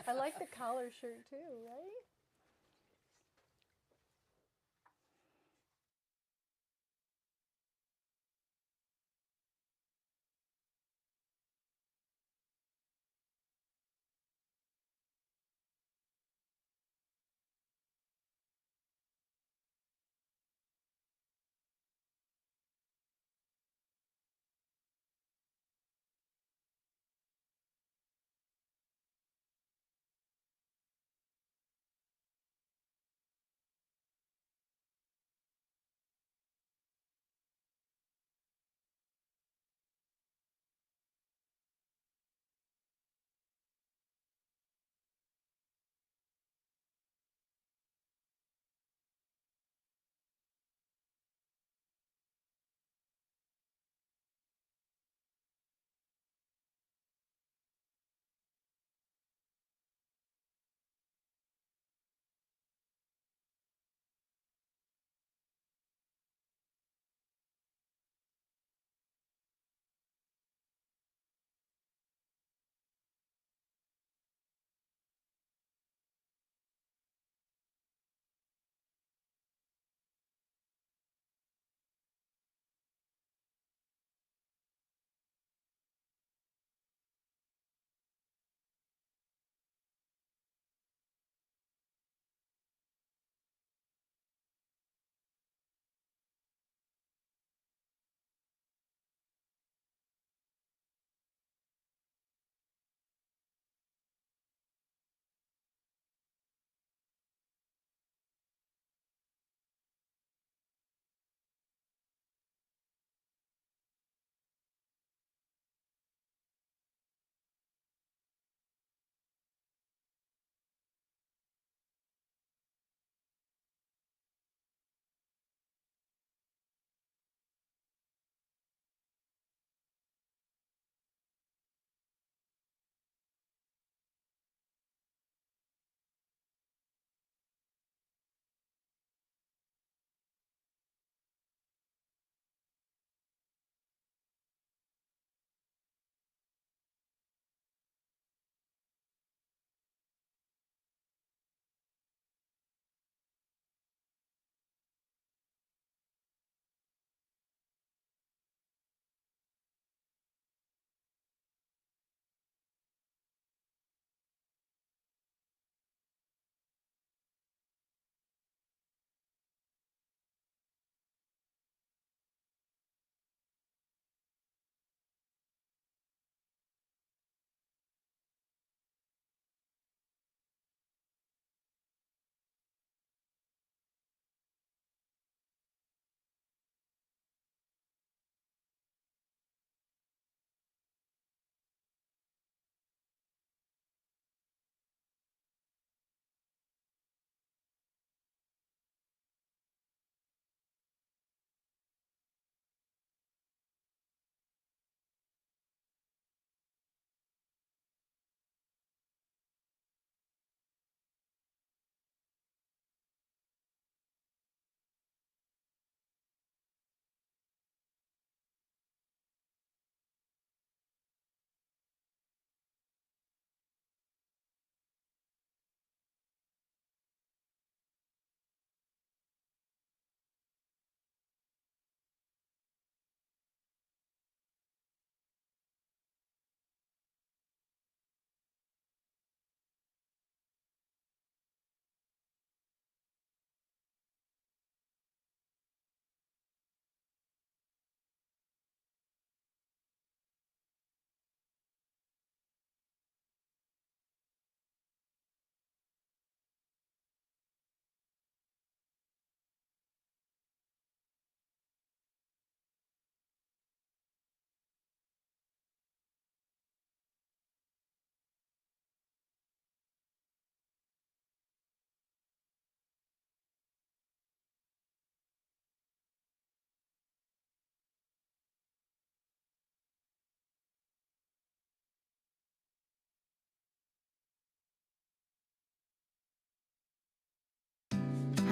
I like the collar shirt too, right?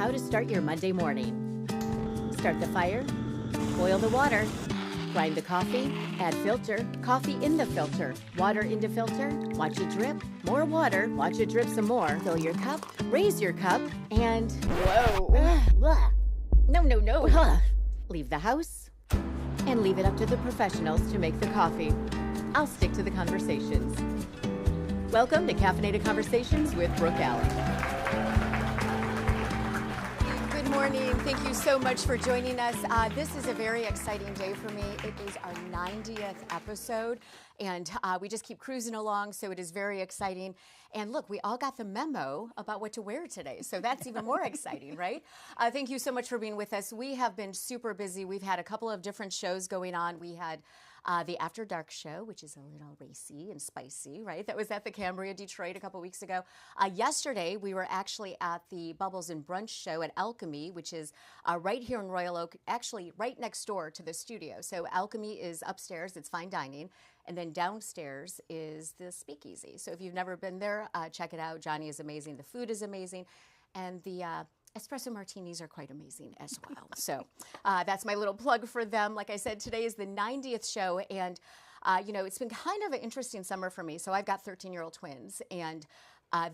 How to start your Monday morning. Start the fire, boil the water, Grind the coffee, add filter, coffee in the filter, water into filter, watch it drip, more water, watch it drip some more, fill your cup, raise your cup, and whoa, no, leave the house and leave it up to the professionals to make the coffee. I'll stick to the conversations. Welcome to Caffeinated Conversations with Brooke Allen. Good morning. Thank you so much for joining us. This is a very exciting day for me. It is our 90th episode, and we just keep cruising along, so it is very exciting. And look, we all got the memo about what to wear today, so that's even more exciting, right? Thank you so much for being with us. We have been super busy. We've had a couple of different shows going on. We had the After Dark show, which is a little racy and spicy, right? That was at the Cambria, Detroit a couple weeks ago. Yesterday, we were actually at the Bubbles and Brunch show at Alchemy, which is right here in Royal Oak, actually right next door to the studio. So Alchemy is upstairs, it's fine dining. And then downstairs is the Speakeasy. So if you've never been there, check it out. Johnny is amazing. The food is amazing. And the espresso martinis are quite amazing as well. So that's my little plug for them. Like I said, today is the 90th show. And, it's been kind of an interesting summer for me. So I've got 13-year-old twins. And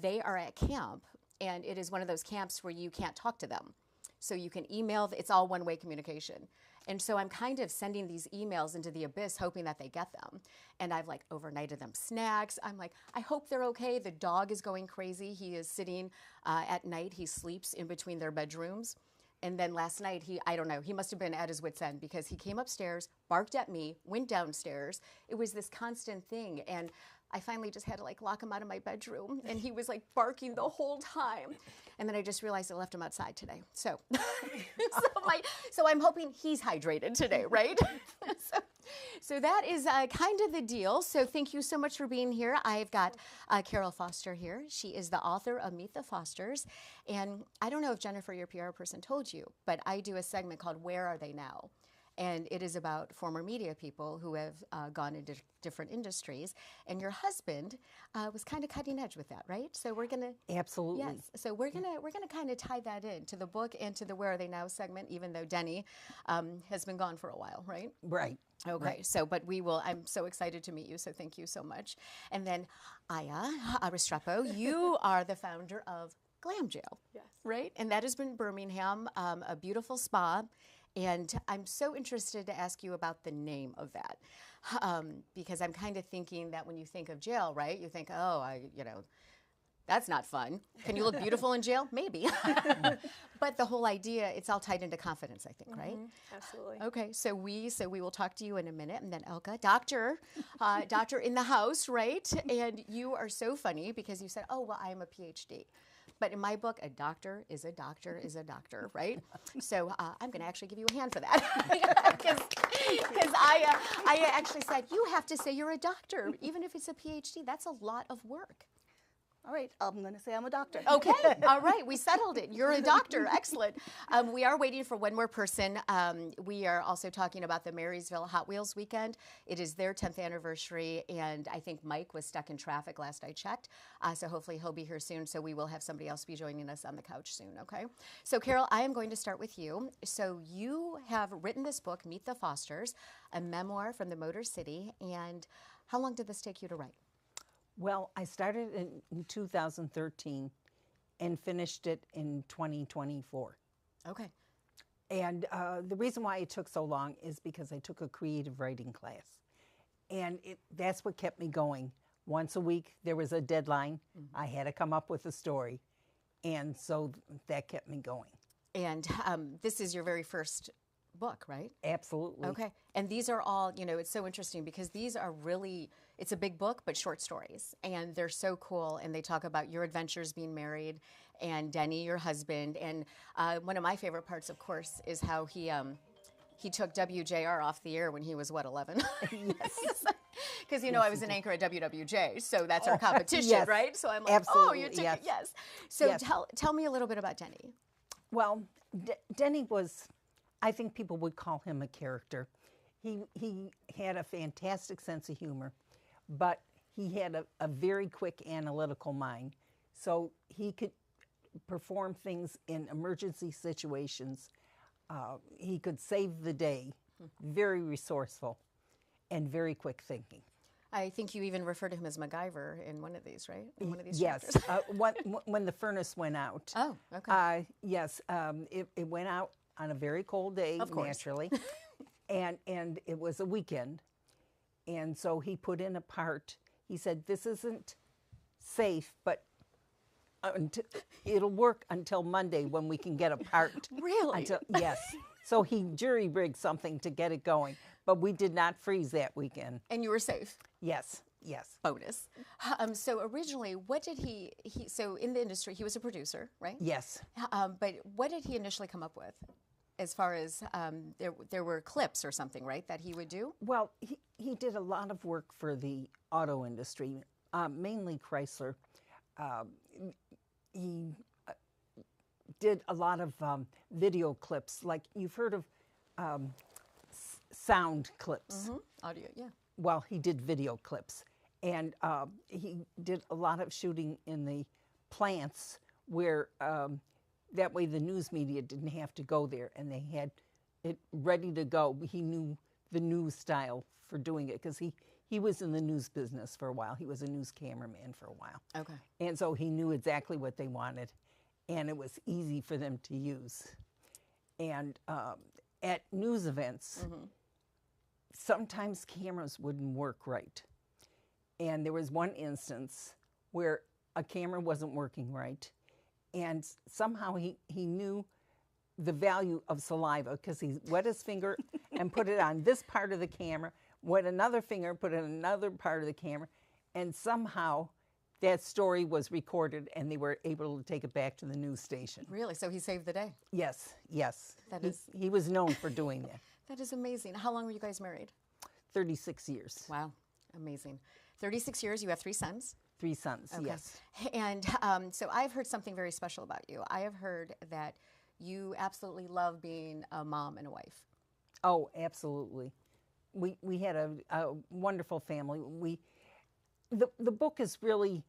they are at camp. And it is one of those camps where you can't talk to them. So you can email. It's all one-way communication. And so I'm kind of sending these emails into the abyss, hoping that they get them. And I've overnighted them snacks. I'm like, I hope they're okay. The dog is going crazy. He is sitting at night. He sleeps in between their bedrooms. And then last night, I don't know, he must have been at his wit's end because he came upstairs, barked at me, went downstairs. It was this constant thing. And I finally just had to lock him out of my bedroom, and he was barking the whole time. And then I just realized I left him outside today. So, so I'm hoping he's hydrated today, right? So that is kind of the deal. So thank you so much for being here. I've got Carol Foster here. She is the author of Meet the Fosters. And I don't know if Jennifer, your PR person, told you, but I do a segment called Where Are They Now? And it is about former media people who have gone into different industries. And your husband was kind of cutting edge with that, right? So we're gonna absolutely. Yes. So we're gonna kind of tie that in to the book and to the Where Are They Now segment, even though Denny has been gone for a while, right? Right. Okay. Right. So, but we will. I'm so excited to meet you. So thank you so much. And then Aya Restrepo, you are the founder of Glam Jail. Yes. Right. And that has been Birmingham, a beautiful spa. And I'm so interested to ask you about the name of that, because I'm kind of thinking that when you think of jail, right, you think, that's not fun. Can you look beautiful in jail? Maybe. But the whole idea, it's all tied into confidence, I think, right? Absolutely. Okay, so we will talk to you in a minute. And then Elka, doctor in the house, right? And you are so funny because you said, oh, well, I'm a PhD. But in my book, a doctor is a doctor is a doctor, right? So I'm going to actually give you a hand for that. Because I actually said, you have to say you're a doctor. Even if it's a PhD, that's a lot of work. All right, I'm going to say I'm a doctor. Okay, all right, we settled it. You're a doctor, excellent. We are waiting for one more person. We are also talking about the Marysville Hot Wheels weekend. It is their 10th anniversary, and I think Mike was stuck in traffic last I checked, so hopefully he'll be here soon, so we will have somebody else be joining us on the couch soon, okay? So Carol, I am going to start with you. So you have written this book, Meet the Fosters, a memoir from the Motor City, and how long did this take you to write? Well, I started in 2013 and finished it in 2024. Okay. And the reason why it took so long is because I took a creative writing class. And that's what kept me going. Once a week, there was a deadline. Mm-hmm. I had to come up with a story. And so that kept me going. And this is your very first book, right? Absolutely. Okay. And these are all, it's so interesting because these are really, it's a big book, but short stories. And they're so cool. And they talk about your adventures being married and Denny, your husband. And one of my favorite parts, of course, is how he took WJR off the air when he was, 11? Yes. Because, I was an anchor at WWJ, so that's our competition, yes. Right? So I'm like, absolutely. Oh, you took yes. it, yes. So yes. Tell me a little bit about Denny. Well, Denny was, I think people would call him a character. He had a fantastic sense of humor, but he had a very quick analytical mind. So he could perform things in emergency situations. He could save the day very resourceful, and very quick thinking. I think you even refer to him as MacGyver in one of these, right? In one of these Yes, chapters. when the furnace went out. Oh, okay. Yes, it went out on a very cold day, Of course. naturally, and it was a weekend, and so he put in a part. He said, "This isn't safe, but it'll work until Monday when we can get a part." Really? Yes. So he jury-rigged something to get it going, but we did not freeze that weekend. And you were safe. Yes, yes. Bonus. So originally, what did he? So in the industry, he was a producer, right? Yes. But what did he initially come up with, as far as there were clips or something, right, that he would do? Well, he did a lot of work for the auto industry, mainly Chrysler. He did a lot of video clips, like you've heard of sound clips. Audio, yeah. Well, he did video clips, and he did a lot of shooting in the plants where that way the news media didn't have to go there, and they had it ready to go. He knew the news style for doing it because he was in the news business for a while. He was a news cameraman for a while. Okay. And so he knew exactly what they wanted, and it was easy for them to use. And at news events, sometimes cameras wouldn't work right. And there was one instance where a camera wasn't working right, and somehow he knew the value of saliva because he wet his finger and put it on this part of the camera, wet another finger, put it on another part of the camera, and somehow that story was recorded and they were able to take it back to the news station. Really? So he saved the day. Yes, yes. That is- He was known for doing that. That is amazing. How long were you guys married? 36 years. Wow, amazing. 36 years. You have 3 sons. 3 sons, Okay. yes. And so I've heard something very special about you. I have heard that you absolutely love being a mom and a wife. Oh, absolutely. We had a wonderful family. The book is really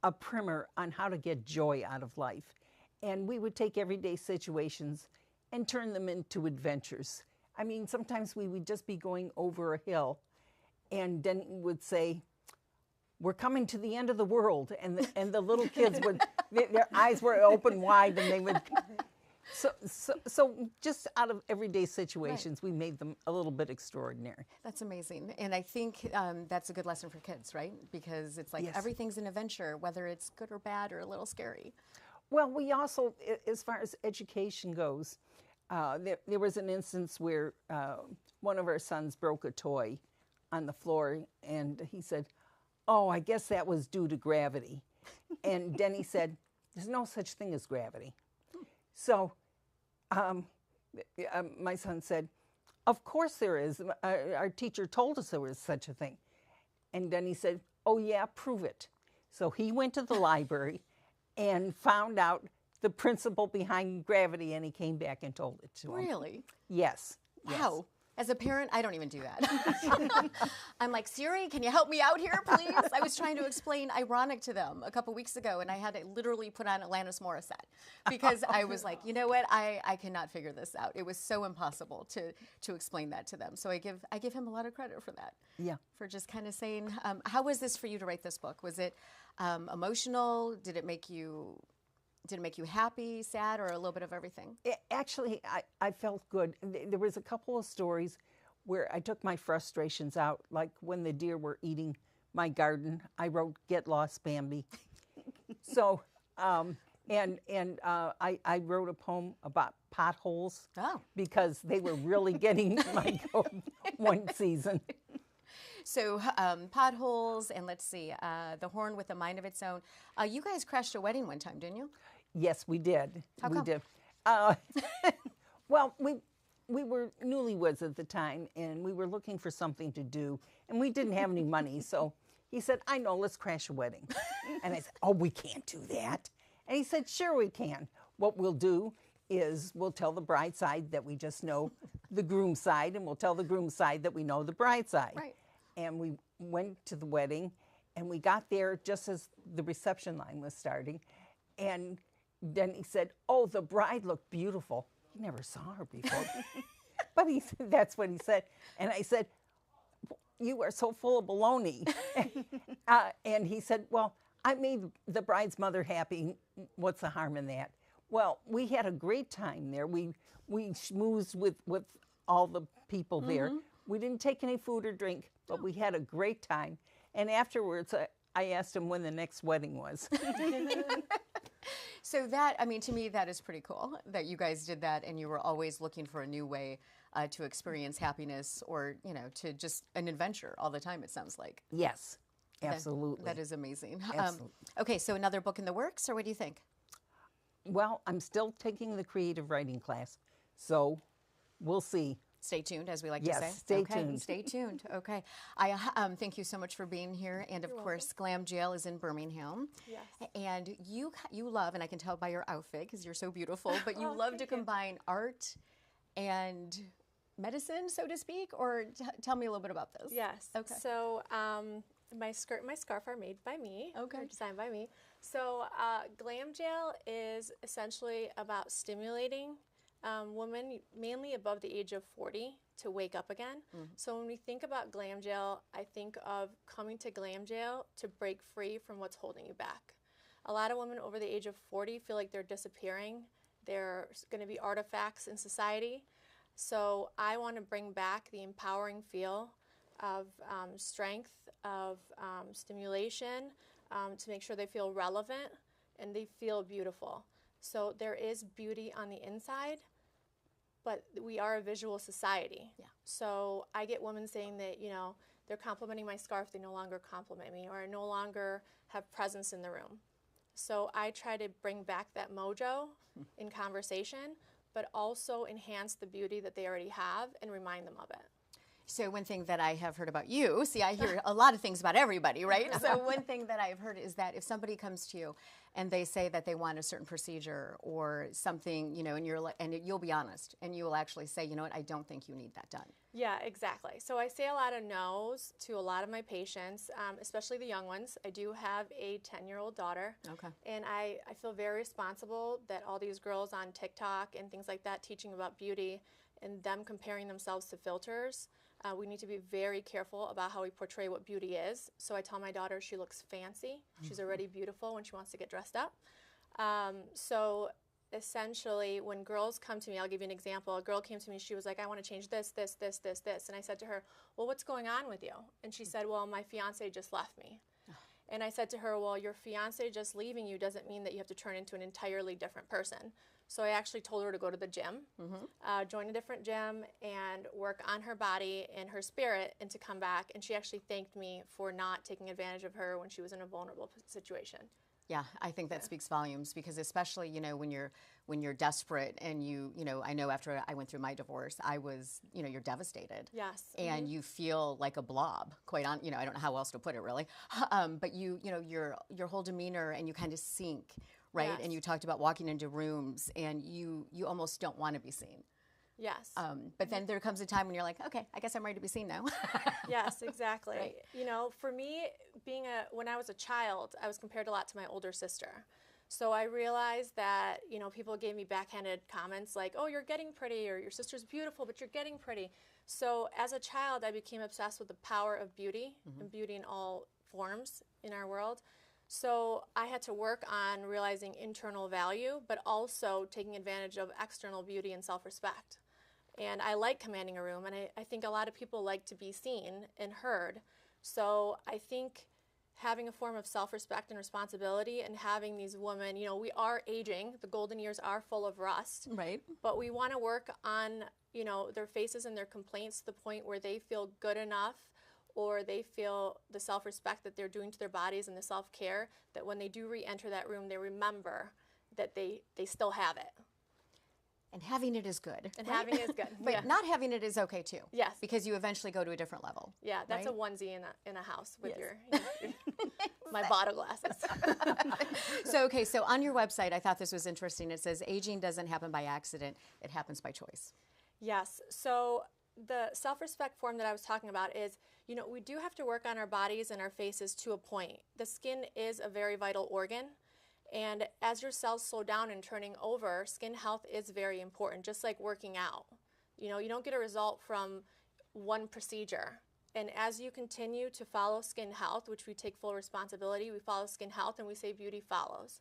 a primer on how to get joy out of life. And we would take everyday situations and turn them into adventures. I mean, sometimes we would just be going over a hill and then would say, "We're coming to the end of the world." And the little kids would, their eyes were open wide and they would, so just out of everyday situations, we made them a little bit extraordinary. That's amazing. And I think that's a good lesson for kids, right? Because it's like Yes. everything's an adventure, whether it's good or bad or a little scary. Well, we also, as far as education goes, there was an instance where one of our sons broke a toy on the floor, and he said, "Oh, I guess that was due to gravity." And Denny said, "There's no such thing as gravity." So my son said, "Of course there is. Our teacher told us there was such a thing." And Denny said, "Oh yeah, prove it." So he went to the library and found out the principle behind gravity, and he came back and told it to him. Really? Yes. Wow. As a parent, I don't even do that. I'm like, "Siri, can you help me out here, please?" I was trying to explain Ironic to them a couple weeks ago, and I had to literally put on Alanis Morissette because I was like, you know what? I cannot figure this out. It was so impossible to explain that to them. So I give him a lot of credit for that. Yeah. For just kind of saying, how was this for you to write this book? Was it emotional? Did it make you happy, sad, or a little bit of everything? Actually, I felt good. There was a couple of stories where I took my frustrations out, like when the deer were eating my garden. I wrote "Get Lost, Bambi." So, I wrote a poem about potholes because they were really getting my goat one season. So potholes, and let's see, the horn with a mind of its own. You guys crashed a wedding one time, didn't you? Yes, we did. How we come? did. Well, we were newlyweds at the time, and we were looking for something to do, and we didn't have any money. So he said, "I know, let's crash a wedding." And I said, "Oh, we can't do that." And he said, "Sure we can. What we'll do is we'll tell the bride side that we just know the groom side, and we'll tell the groom side that we know the bride side." Right. And we went to the wedding, and we got there just as the reception line was starting. And then he said, "Oh, the bride looked beautiful." He never saw her before. But that's what he said. And I said, you are so full of baloney. And he said, well, I made the bride's mother happy. What's the harm in that? Well, we had a great time there. We schmoozed with all the people there. We didn't take any food or drink, but we had a great time. And afterwards, I asked him when the next wedding was. So that, I mean, to me, that is pretty cool that you guys did that and you were always looking for a new way to experience happiness or, you know, to just an adventure all the time, it sounds like. Yes, absolutely. That is amazing. Absolutely. Okay, so another book in the works, or what do you think? Well, I'm still taking the creative writing class, so we'll see. Stay tuned, as we like Yes, to say. stay Okay, tuned. Stay tuned. Okay. I thank you so much for being here. And of course, Glam Jail is in Birmingham. Yes. And you love, and I can tell by your outfit because you're so beautiful, but you Oh, love to thank you. combine art and medicine, so to speak. Or tell me a little bit about this. Yes. Okay. So my skirt and my scarf are made by me. Okay. Or designed by me. So Glam Jail is essentially about stimulating women, mainly above the age of 40, to wake up again. So when we think about Glam Jail, I think of coming to Glam Jail to break free from what's holding you back. A lot of women over the age of 40 feel like they're disappearing. They're going to be artifacts in society. So I want to bring back the empowering feel of strength, of stimulation, to make sure they feel relevant and they feel beautiful. So there is beauty on the inside, but we are a visual society. Yeah. So I get women saying that, you know, they're complimenting my scarf, they no longer compliment me, or I no longer have presence in the room. So I try to bring back that mojo in conversation, but also enhance the beauty that they already have and remind them of it. So one thing that I have heard about you, see, I hear a lot of things about everybody, right? So one thing that I've heard is that if somebody comes to you and they say that they want a certain procedure or something, you know, and you're like, and you'll be honest, and you will actually say, you know what, I don't think you need that done. Yeah, exactly. So I say a lot of no's to a lot of my patients, especially the young ones. I do have a 10-year-old daughter. Okay. And I feel very responsible that all these girls on TikTok and things like that teaching about beauty and them comparing themselves to filters. We need to be very careful about how we portray what beauty is. So I tell my daughter she looks fancy. She's already beautiful when she wants to get dressed up. So essentially, when girls come to me, I'll give you an example. A girl came to me, she was like, I want to change this, this, this, this, this. And I said to her, well, what's going on with you? And she said, well, my fiance just left me. And I said to her, well, your fiance just leaving you doesn't mean that you have to turn into an entirely different person. So I actually told her to go to the gym, join a different gym, and work on her body and her spirit, and to come back. And she actually thanked me for not taking advantage of her when she was in a vulnerable situation. Yeah, I think that speaks volumes because especially, you know, when you're desperate and you know, I know after I went through my divorce, I was, you know, you're devastated. Yes. And you feel like a blob, quite on, you know, I don't know how else to put it really. But you know, your whole demeanor and you kind of sink, right? Yes. And you talked about walking into rooms and you almost don't want to be seen. Yes. But then there comes a time when you're like, okay, I guess I'm ready to be seen now. Yes, exactly. Right. You know, for me, when I was a child, I was compared a lot to my older sister. So I realized that, you know, people gave me backhanded comments like, oh, you're getting pretty, or your sister's beautiful, but you're getting pretty. So as a child, I became obsessed with the power of beauty and beauty in all forms in our world. So I had to work on realizing internal value, but also taking advantage of external beauty and self-respect. And I like commanding a room, and I think a lot of people like to be seen and heard. So I think having a form of self-respect and responsibility and having these women, you know, we are aging, the golden years are full of rust. Right. But we want to work on, you know, their faces and their complaints to the point where they feel good enough or they feel the self-respect that they're doing to their bodies and the self-care that when they do re-enter that room, they remember that they still have it. And having it is good. And right? having it is good. But Yeah. not having it is okay too. Yes. Because you eventually go to a different level. Yeah, that's right? a onesie in a house with Yes. my bottle glasses. So on your website, I thought this was interesting. It says aging doesn't happen by accident, it happens by choice. Yes. So the self-respect form that I was talking about is, you know, we do have to work on our bodies and our faces to a point. The skin is a very vital organ. And as your cells slow down and turning over, skin health is very important, just like working out. You know, you don't get a result from one procedure. And as you continue to follow skin health, which we take full responsibility, we follow skin health and we say beauty follows.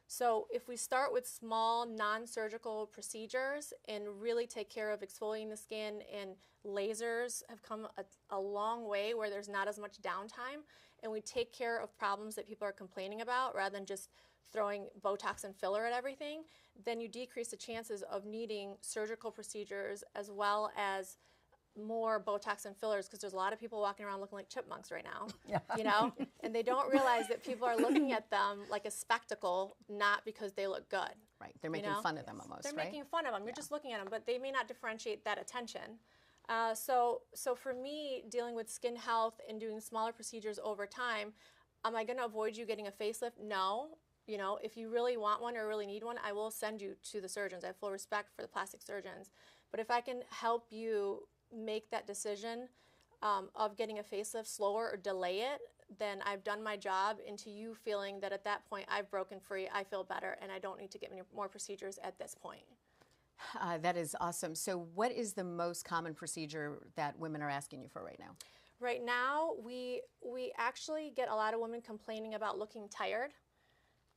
So if we start with small non-surgical procedures and really take care of exfoliating the skin, and lasers have come a long way where there's not as much downtime, and we take care of problems that people are complaining about rather than just throwing Botox and filler at everything, then you decrease the chances of needing surgical procedures as well as more Botox and fillers, because there's a lot of people walking around looking like chipmunks right now, you know, and they don't realize that people are looking at them like a spectacle, not because they look good. Right. They're making fun of them almost, They're right? making fun of them. You're just looking at them, but they may not differentiate that attention. So for me, dealing with skin health and doing smaller procedures over time, am I going to avoid you getting a facelift? No. You know, if you really want one or really need one, I will send you to the surgeons. I have full respect for the plastic surgeons. But if I can help you make that decision of getting a facelift slower or delay it, then I've done my job into you feeling that at that point I've broken free, I feel better, and I don't need to get more procedures at this point. That is awesome. So what is the most common procedure that women are asking you for right now? Right now, we actually get a lot of women complaining about looking tired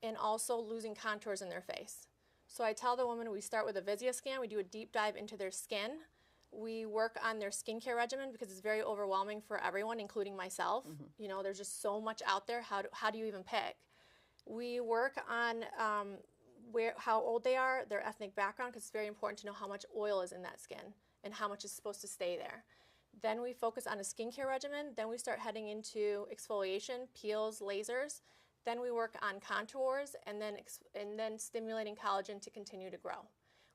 and also losing contours in their face. So I tell the women, we start with a Visia scan, we do a deep dive into their skin. We work on their skincare regimen because it's very overwhelming for everyone, including myself. You know, there's just so much out there. How do you even pick? We work on how old they are, their ethnic background, because it's very important to know how much oil is in that skin and how much is supposed to stay there. Then we focus on a skincare regimen. Then we start heading into exfoliation, peels, lasers. Then we work on contours and then stimulating collagen to continue to grow.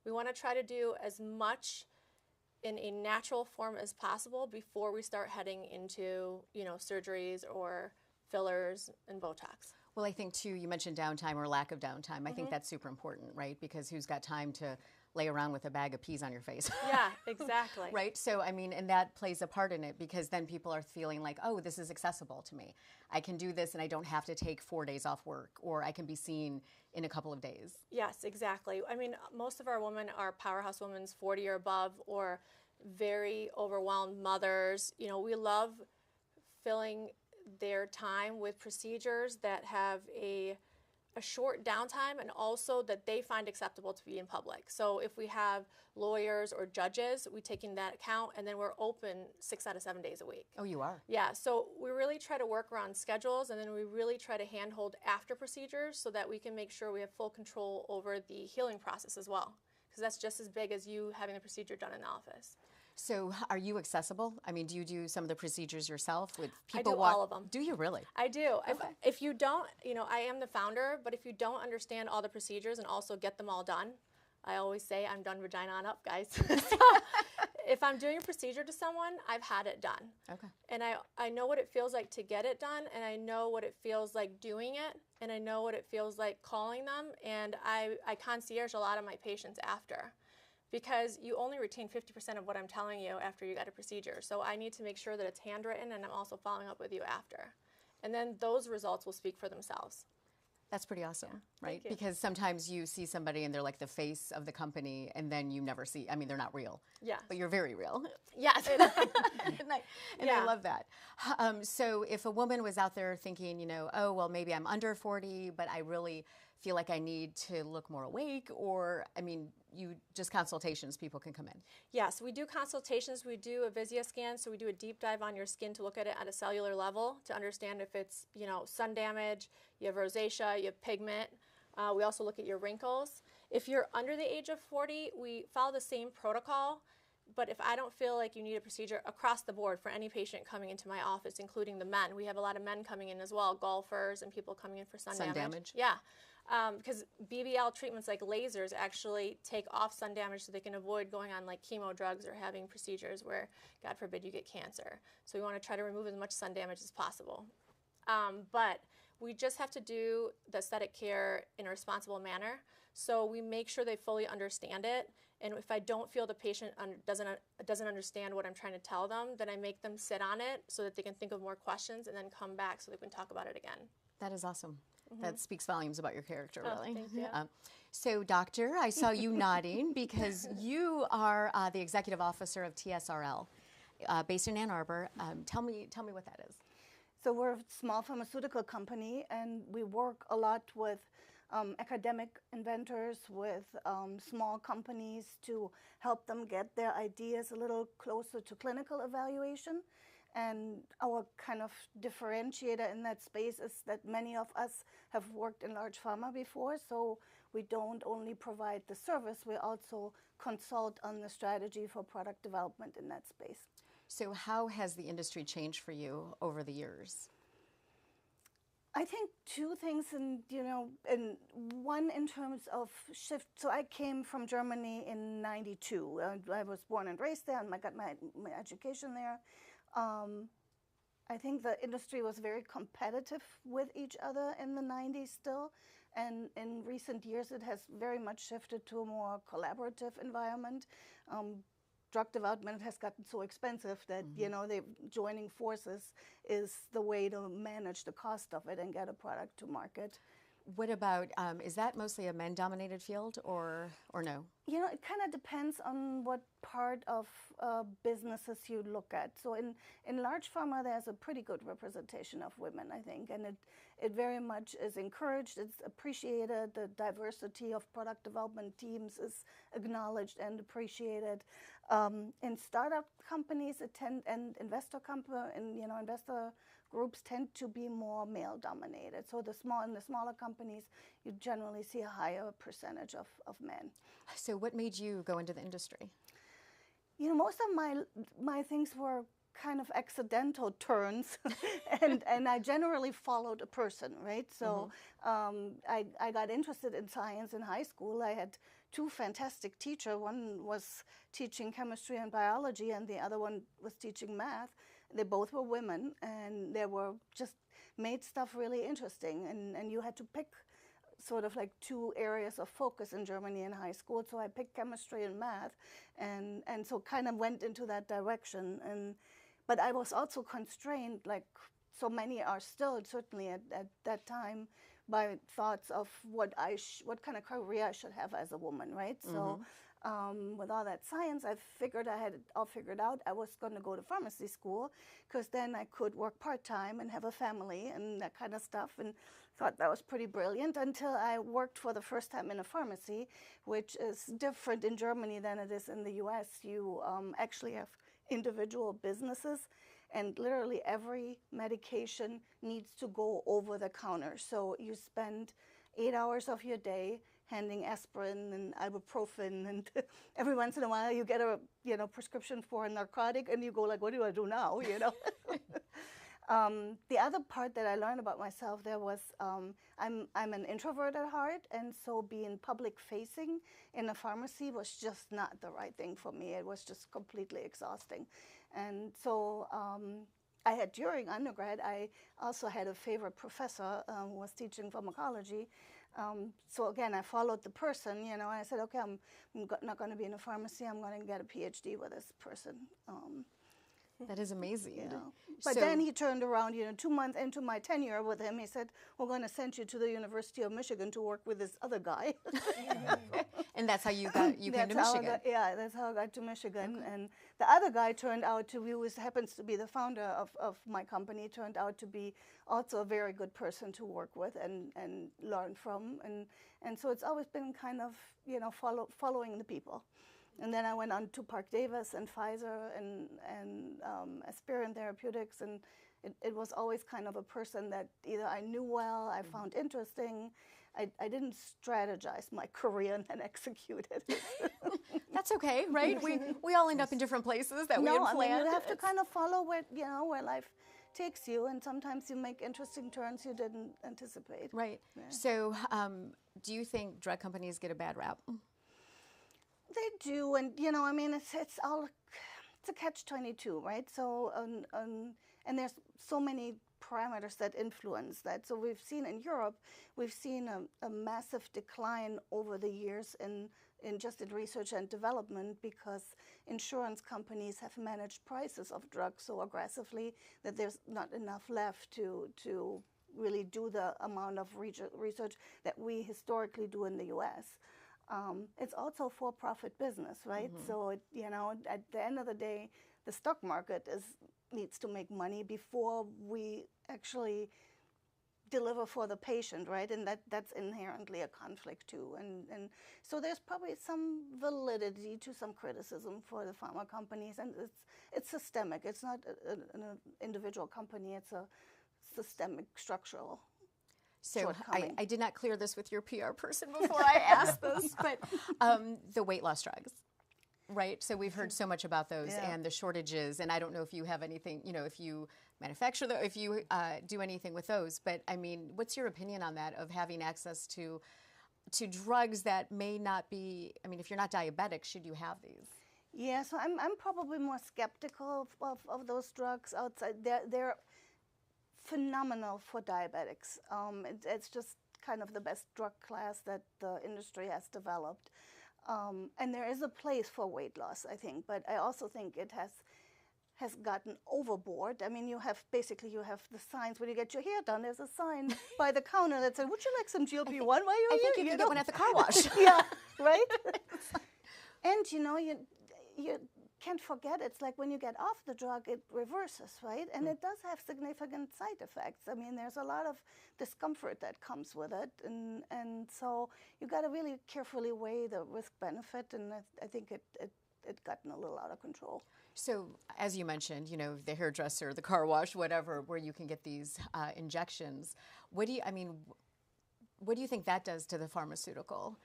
We want to try to do as much in a natural form as possible before we start heading into, you know, surgeries or fillers and Botox. Well, I think too, you mentioned downtime or lack of downtime. I think that's super important, right? Because who's got time to lay around with a bag of peas on your face? Yeah, exactly. Right? So, I mean, and that plays a part in it, because then people are feeling like, oh, this is accessible to me. I can do this and I don't have to take 4 days off work, or I can be seen in a couple of days. Yes, exactly. I mean, most of our women are powerhouse women, 40 or above, or very overwhelmed mothers. You know, we love filling their time with procedures that have a short downtime and also that they find acceptable to be in public. So if we have lawyers or judges, we take in that account, and then we're open 6 out of 7 days a week. Oh, you are? Yeah, so we really try to work around schedules, and then we really try to handhold after procedures so that we can make sure we have full control over the healing process as well, because that's just as big as you having the procedure done in the office. So are you accessible? I mean, do you do some of the procedures yourself with I people? do all of them. Do you really? I do. Okay. If you don't, you know, I am the founder, but if you don't understand all the procedures and also get them all done, I always say I'm done vagina on up, guys. So if I'm doing a procedure to someone, I've had it done. Okay. And I know what it feels like to get it done, and I know what it feels like doing it, and I know what it feels like calling them, and I concierge a lot of my patients after, because you only retain 50% of what I'm telling you after you got a procedure. So I need to make sure that it's handwritten, and I'm also following up with you after. And then those results will speak for themselves. That's pretty awesome, right? you. Because sometimes you see somebody and they're like the face of the company, and then you never see, I mean, they're not real. Yeah. But you're very real. Yes. and I Yeah. love that. So if a woman was out there thinking, you know, oh, well, maybe I'm under 40, but I really feel like I need to look more awake, or, I mean, you just consultations, people can come in. Yes, we do consultations. We do a Visia scan, so we do a deep dive on your skin to look at it at a cellular level to understand if it's, you know, sun damage, you have rosacea, you have pigment. We also look at your wrinkles. If you're under the age of 40, we follow the same protocol, but if I don't feel like you need a procedure across the board for any patient coming into my office, including the men, we have a lot of men coming in as well, golfers and people coming in for sun damage. Yeah. Because BBL treatments like lasers actually take off sun damage so they can avoid going on like chemo drugs or having procedures where, God forbid, you get cancer. So we want to try to remove as much sun damage as possible. But we just have to do the aesthetic care in a responsible manner. So we make sure they fully understand it. And if I don't feel the patient doesn't understand what I'm trying to tell them, then I make them sit on it so that they can think of more questions and then come back so they can talk about it again. That is awesome. That speaks volumes about your character, really. thank you. So, Doctor, I saw you nodding because you are the executive officer of TSRL, based in Ann Arbor. Tell me what that is. So we're a small pharmaceutical company, and we work a lot with academic inventors, with small companies to help them get their ideas a little closer to clinical evaluation. And our kind of differentiator in that space is that many of us have worked in large pharma before, so we don't only provide the service, we also consult on the strategy for product development in that space. So how has the industry changed for you over the years? I think two things, and one in terms of shift. So I came from Germany in '92. I was born and raised there, and I got my education there. I think the industry was very competitive with each other in the '90s still, and in recent years it has very much shifted to a more collaborative environment. Drug development has gotten so expensive that joining forces is the way to manage the cost of it and get a product to market. What about, is that mostly a men-dominated field or no? It kind of depends on what part of businesses you look at. So in large pharma, there's a pretty good representation of women, I think, and it very much is encouraged, it's appreciated. The diversity of product development teams is acknowledged and appreciated. In startup companies, and investor groups tend to be more male-dominated. So in the smaller companies, you generally see a higher percentage of men. So what made you go into the industry? Most of my things were kind of accidental turns, and I generally followed a person, right? So I got interested in science in high school. I had two fantastic teachers. One was teaching chemistry and biology, and the other one was teaching math. They both were women, and they were just made stuff really interesting. And you had to pick sort of like two areas of focus in Germany in high school. So I picked chemistry and math, and so kind of went into that direction. But I was also constrained, like so many are still, certainly at that time, by thoughts of what kind of career I should have as a woman, right? So with all that science, I figured I had it all figured out. I was going to go to pharmacy school because then I could work part-time and have a family and that kind of stuff, and thought that was pretty brilliant until I worked for the first time in a pharmacy, which is different in Germany than it is in the US. You actually have individual businesses, and literally every medication needs to go over the counter. So you spend 8 hours of your day handing aspirin and ibuprofen, and every once in a while you get a prescription for a narcotic, and you go like, what do I do now? The other part that I learned about myself there was I'm an introvert at heart, and so being public facing in a pharmacy was just not the right thing for me. It was just completely exhausting. And so during undergrad, I also had a favorite professor who was teaching pharmacology. So again, I followed the person, I said, okay, I'm not going to be in a pharmacy. I'm going to get a PhD with this person. That is amazing. But then he turned around, 2 months into my tenure with him, he said, we're going to send you to the University of Michigan to work with this other guy. And that's how you came to Michigan. That's how I got to Michigan. Okay. And the other guy turned out to be, who happens to be the founder of my company, turned out to be also a very good person to work with and learn from. And so it's always been kind of, following the people. And then I went on to Park Davis and Pfizer and Aspirin Therapeutics, and it was always kind of a person that either I knew well, I found interesting. I didn't strategize my career and then execute it. That's okay, right? We all end up in different places that we had planned. I mean, you have to kind of follow where life takes you, and sometimes you make interesting turns you didn't anticipate. Right. Yeah. So do you think drug companies get a bad rap? They do, and it's a catch-22, right? So and there's so many parameters that influence that. So we've seen in Europe, we've seen a massive decline over the years in research and development, because insurance companies have managed prices of drugs so aggressively that there's not enough left to really do the amount of research that we historically do in the U.S. It's also for-profit business, right? So, at the end of the day, the stock market needs to make money before we actually deliver for the patient, right? And that's inherently a conflict too. And so there's probably some validity to some criticism for the pharma companies, and it's systemic. It's not an individual company. It's a systemic structural. So I did not clear this with your PR person before I asked this, but the weight loss drugs, right? So we've heard so much about those and the shortages, and I don't know if you have anything, if you manufacture them, if you do anything with those, but I mean, what's your opinion on that, of having access to drugs that may not be, I mean, if you're not diabetic, should you have these? Yeah, so I'm probably more skeptical of those drugs outside. They're phenomenal for diabetics. It's just kind of the best drug class that the industry has developed. And there is a place for weight loss, I think, but I also think it has gotten overboard. I mean, you have the signs when you get your hair done. There's a sign by the counter that says, "Would you like some GLP-1 while you're I here?" think you can get one at the car wash. Yeah, right? And you can't forget, it's like when you get off the drug, it reverses, right? And it does have significant side effects. I mean, there's a lot of discomfort that comes with it. And so you got to really carefully weigh the risk-benefit, and I think it gotten a little out of control. So, as you mentioned, the hairdresser, the car wash, whatever, where you can get these injections. What do you think that does to the pharmaceutical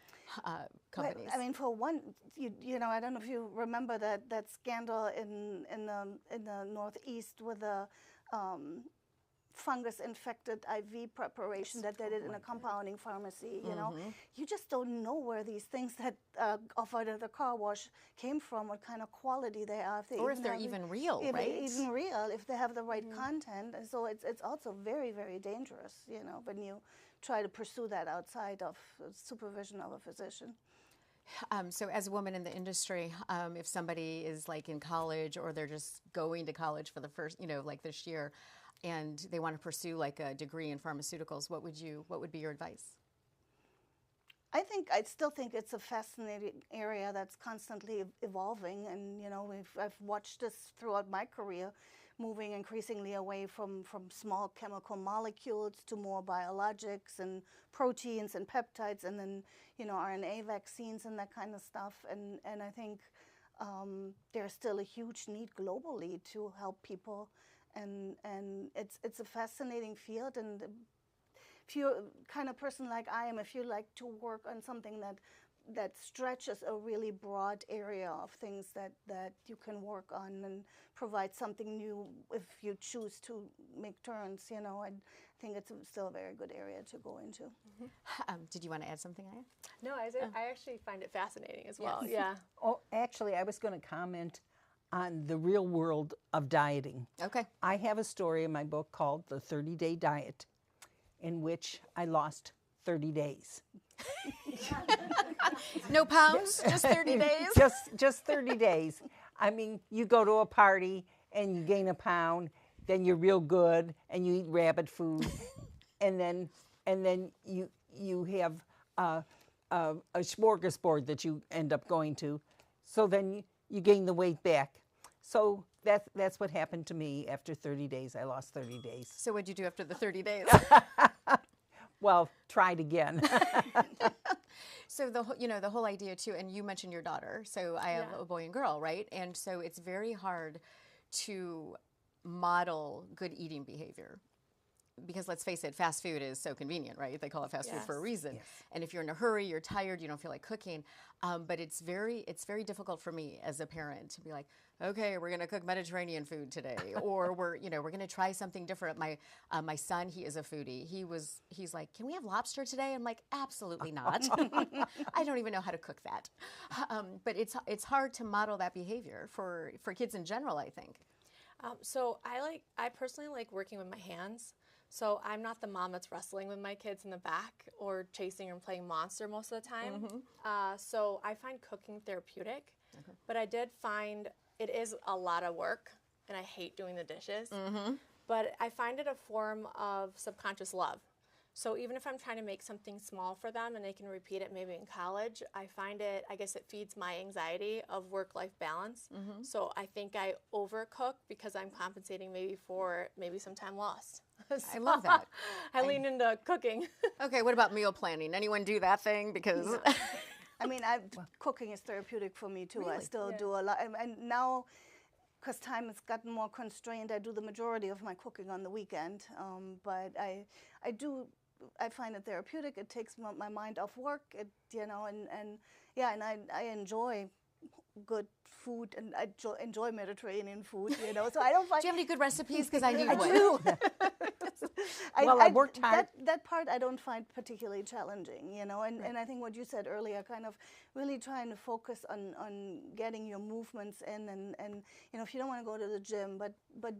companies? Well, I mean, for one, I don't know if you remember that scandal in the Northeast with the fungus-infected IV preparation that they did in a compounding pharmacy. You just don't know where these things that offered at the car wash came from, what kind of quality they are, if they're even real, right? Even real, if they have the right content. And so it's also very, very dangerous, when you try to pursue that outside of supervision of a physician. So as a woman in the industry, if somebody is like in college, or they're just going to college for the first, like this year, and they want to pursue like a degree in pharmaceuticals, what would be your advice? I still think it's a fascinating area that's constantly evolving, and I've watched this throughout my career, moving increasingly away from small chemical molecules to more biologics and proteins and peptides, and then RNA vaccines and that kind of stuff. And I think there's still a huge need globally to help people, and it's a fascinating field. And if you're kind of person like I am, if you like to work on something that stretches a really broad area of things that you can work on and provide something new if you choose to make turns, I think it's still a very good area to go into. Did you want to add something, Aya? No, I actually find it fascinating as well. Yes. Yeah. Oh, actually, I was going to comment on the real world of dieting. Okay. I have a story in my book called The 30-Day Diet, in which I lost 30 days. No pounds, just 30 days? Just 30 days. I mean, you go to a party and you gain a pound, then you're real good and you eat rabbit food, and then you have a smorgasbord that you end up going to, so then you gain the weight back. So that's what happened to me after 30 days. I lost 30 days. So what'd you do after the 30 days? Well, tried again. So the whole idea too, and you mentioned your daughter. So I have a boy and girl, right? And so it's very hard to model good eating behavior, because let's face it, fast food is so convenient, right? They call it fast food for a reason. Yes. And if you're in a hurry, you're tired, you don't feel like cooking. But it's very difficult for me as a parent to be like, okay, we're going to cook Mediterranean food today, or we're going to try something different. My son, he is a foodie. He's like, can we have lobster today? I'm like, absolutely not. I don't even know how to cook that. But it's hard to model that behavior for kids in general, I think. So I personally like working with my hands. So I'm not the mom that's wrestling with my kids in the back or chasing and playing monster most of the time. So I find cooking therapeutic, but I did find it is a lot of work, and I hate doing the dishes. but I find it a form of subconscious love. So even if I'm trying to make something small for them and they can repeat it maybe in college, I find it, I guess it feeds my anxiety of work-life balance. So I think I overcook because I'm compensating maybe for maybe some time lost. I love that. I lean into cooking. Okay, what about meal planning? Anyone do that thing? Because I mean, cooking is therapeutic for me too. I Really? still do a lot, and now, because time has gotten more constrained, I do the majority of my cooking on the weekend. But I find it therapeutic. It takes my mind off work. And I enjoy good food, and I enjoy Mediterranean food. So I don't find. do you have any good recipes? Because I need I one. do. Well, I worked hard. That part I don't find particularly challenging, and I think what you said earlier, kind of really trying to focus on getting your movements in, and if you don't want to go to the gym, but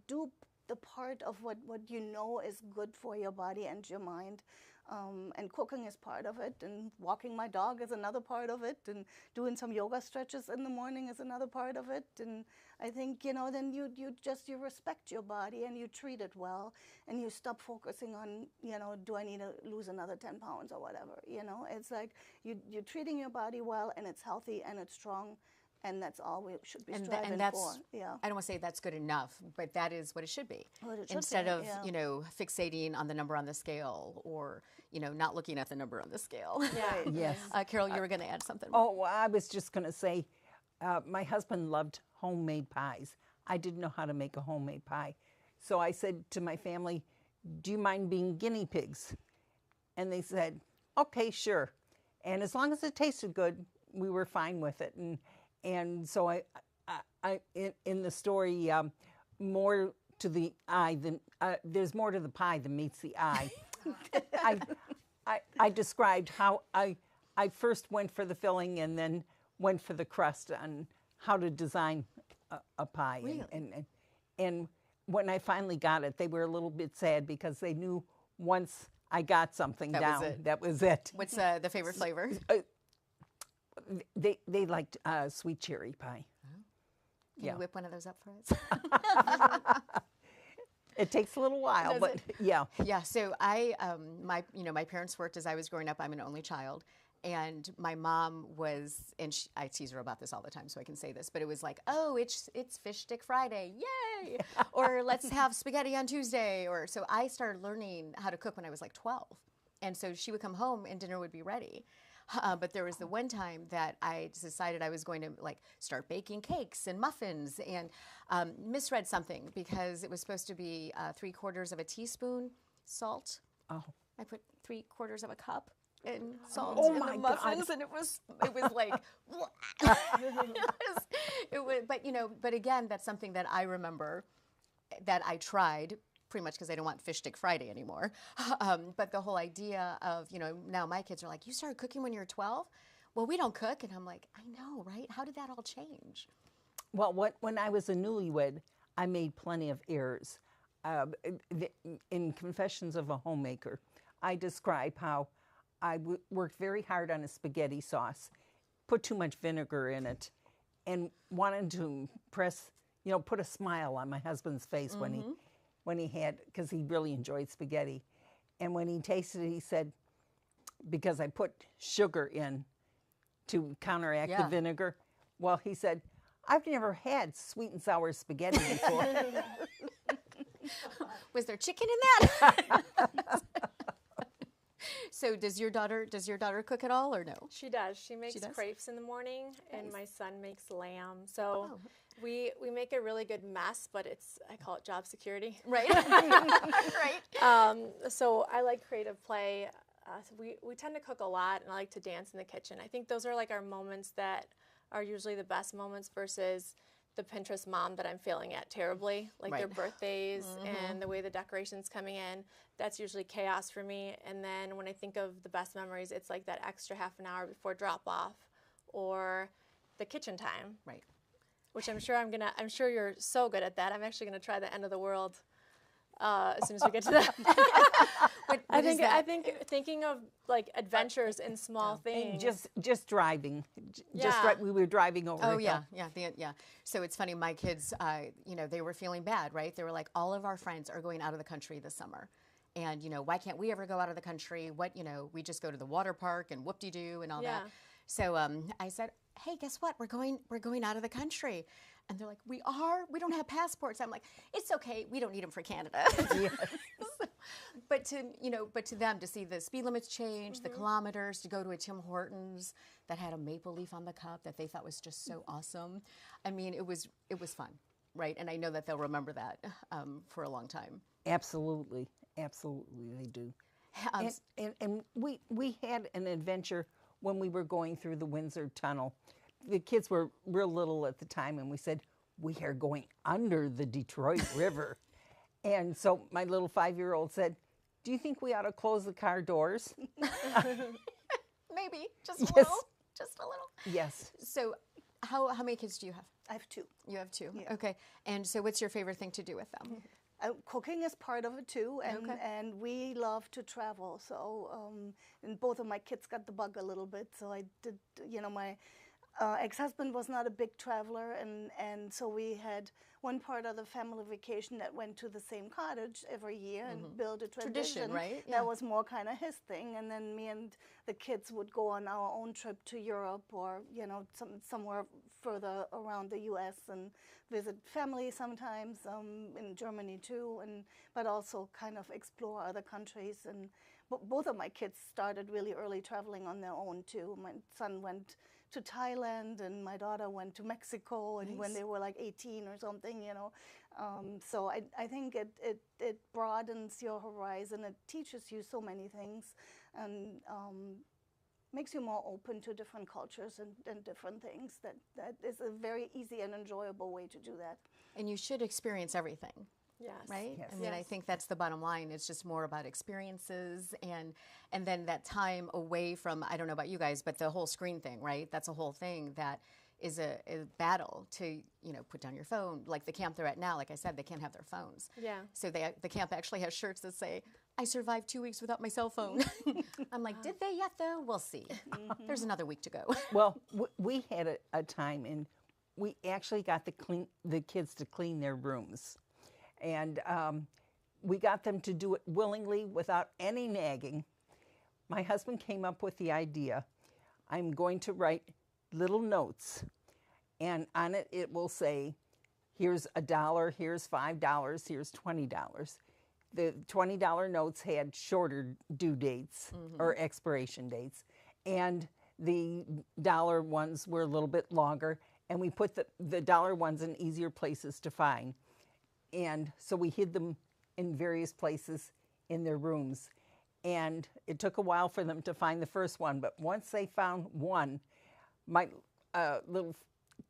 do the part of what you know is good for your body and your mind. And cooking is part of it, and walking my dog is another part of it, and doing some yoga stretches in the morning is another part of it. And I think, then you respect your body and you treat it well, and you stop focusing on, do I need to lose another 10 pounds or whatever, It's like you're treating your body well, and it's healthy and it's strong. And that's all we should be striving for. Yeah. I don't want to say that's good enough, but that is what it should be. What it should Instead be, of, yeah. fixating on the number on the scale, or, not looking at the number on the scale. Yeah. Yes. Carol, you were going to add something. Oh, well, I was just going to say, my husband loved homemade pies. I didn't know how to make a homemade pie. So I said to my family, do you mind being guinea pigs? And they said, okay, sure. And as long as it tasted good, we were fine with it. And so I in the story, more to the eye than there's more to the pie than meets the eye. I described how I first went for the filling and then went for the crust on how to design a pie. Really? And when I finally got it, they were a little bit sad because they knew once I got something That was down, it. that was it. What's the favorite flavor? They liked sweet cherry pie. Can yeah. you whip one of those up for us? It takes a little while, Does but it? yeah. Yeah, so I, my parents worked as I was growing up. I'm an only child. And my mom was, and I tease her about this all the time, so I can say this, but it was like, oh, it's Fish Stick Friday, yay! Or let's have spaghetti on Tuesday. Or so I started learning how to cook when I was like 12. And so she would come home and dinner would be ready. But there was the one time that I decided I was going to start baking cakes and muffins, and misread something because it was supposed to be 3/4 of a teaspoon salt. Oh. I put 3/4 of a cup in salt Oh in my the God. muffins, and it was like, it was, but again, that's something that I remember that I tried. Pretty much because I don't want Fish Stick Friday anymore. But the whole idea of, now my kids are like, you started cooking when you were 12? Well, we don't cook. And I'm like, I know, right? How did that all change? Well, when I was a newlywed, I made plenty of errors. In Confessions of a Homemaker, I describe how I worked very hard on a spaghetti sauce, put too much vinegar in it, and wanted to put a smile on my husband's face when he had, because he really enjoyed spaghetti. And when he tasted it, he said, because I put sugar in to counteract the vinegar, well, he said, I've never had sweet and sour spaghetti before. Was there chicken in that? So does your daughter cook at all, or no? She does. She makes does? crepes in the morning, and my son makes lamb. So we make a really good mess, but I call it job security. Right. Right. So I like creative play. So we tend to cook a lot, and I like to dance in the kitchen. I think those are our moments that are usually the best moments versus the Pinterest mom that I'm failing at terribly, their birthdays and the way the decorations coming in. That's usually chaos for me. And then when I think of the best memories, it's that extra half an hour before drop off or the kitchen time. Right. Which I'm sure you're so good at that. I'm actually gonna try the end of the world as soon as we get to that. What I is think that? I think thinking of like adventures in small things. And just driving. Yeah. We were driving over. Oh a hill. yeah. So it's funny. My kids, they were feeling bad, right? They were like, all of our friends are going out of the country this summer, and why can't we ever go out of the country? What we just go to the water park and whoop-de-doo and all Yeah. that. So I said, hey, guess what? We're going out of the country, and they're like, we are. We don't have passports. I'm like, it's okay. We don't need them for Canada. But to them, to see the speed limits change, the kilometers, to go to a Tim Hortons that had a maple leaf on the cup that they thought was just so awesome. I mean, it was fun, right? And I know that they'll remember that for a long time. Absolutely, they do. And we had an adventure when we were going through the Windsor Tunnel. The kids were real little at the time, and we said, we are going under the Detroit River. And so my little 5-year-old said, do you think we ought to close the car doors? Maybe just a Yes. little, just a little. Yes. So, how many kids do you have? I have 2. You have 2. Yeah. Okay. And so, what's your favorite thing to do with them? Cooking is part of it too, and Okay. and we love to travel. So, and both of my kids got the bug a little bit. So I did, my ex-husband was not a big traveler, and so we had one part of the family vacation that went to the same cottage every year and build a tradition. right? Yeah. That was more kind of his thing, and then me and the kids would go on our own trip to Europe or somewhere further around the U.S. and visit family sometimes in Germany too, but also kind of explore other countries. And both of my kids started really early traveling on their own too. My son went to Thailand, and my daughter went to Mexico, and when they were like 18 or something, So I think it broadens your horizon. It teaches you so many things, and makes you more open to different cultures and different things. That is a very easy and enjoyable way to do that. And you should experience everything. Yes. Right? Yes. I mean, I think that's the bottom line. It's just more about experiences and then that time away from, I don't know about you guys, but the whole screen thing, right? That's a whole thing that is a battle to, put down your phone. Like the camp they're at now, like I said, they can't have their phones. Yeah. So the camp actually has shirts that say, I survived 2 weeks without my cell phone. I'm like, did they yet though? We'll see. There's another week to go. Well, we had a time, and we actually got the kids to clean their rooms. And we got them to do it willingly without any nagging. My husband came up with the idea, I'm going to write little notes, and on it will say, here's $1, here's $5, here's $20. The $20 notes had shorter due dates or expiration dates, and the dollar ones were a little bit longer, and we put the dollar ones in easier places to find. And so we hid them in various places in their rooms. And it took a while for them to find the first one. But once they found one, my little